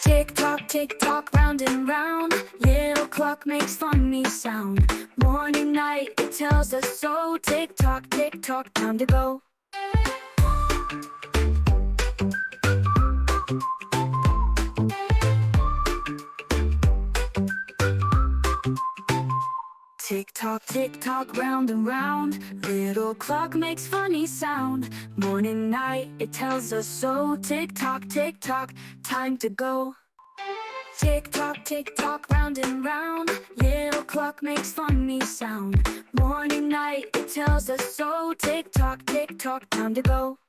Tick-tock, tick-tock, round and round. Little clock makes funny sound. Morning, night, it tells us so. Tick-tock, tick-tock, time to go. Tick-tock, tick-tock, round and round. Little clock makes funny sound. Morning, night, it tells us so. Tick-tock, tick-tock, time to go. Tick-tock, tick-tock, round and round. Little clock makes funny sound. Morning, night, it tells us so. Tick-tock, tick-tock, time to go.